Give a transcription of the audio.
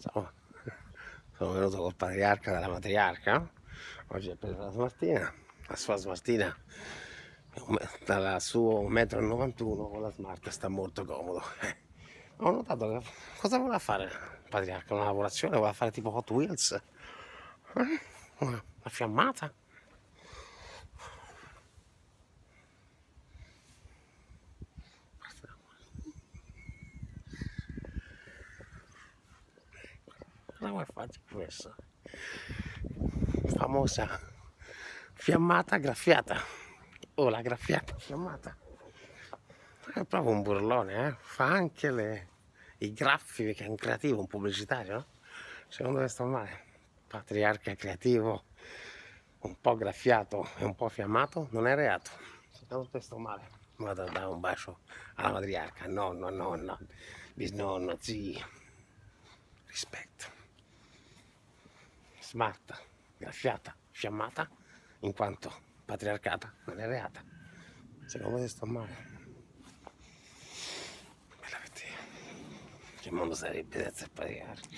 Insomma, sono venuto col patriarca della matriarca. Oggi è presa la smartina, la sua smartina dal suo 1,91 m con la smart sta molto comodo. Ho notato che cosa voleva fare il patriarca? Una lavorazione? Voleva fare tipo Hot Wheels? Una fiammata? Cosa vuoi fare di questo? Famosa fiammata graffiata. Oh, la graffiata fiammata. È proprio un burlone, eh? Fa anche i graffi, che è un creativo, un pubblicitario, no? Secondo me sto male. Patriarca creativo, un po' graffiato e un po' fiammato, non è reato. Secondo te sto male. Vado a dare un bacio alla matriarca, nonno, nonna, bisnonno, zii. Rispetto. Smart, graffiata, fiammata, in quanto patriarcata non è reata. Secondo te sto male. Bella che mondo sarebbe senza il patriarca?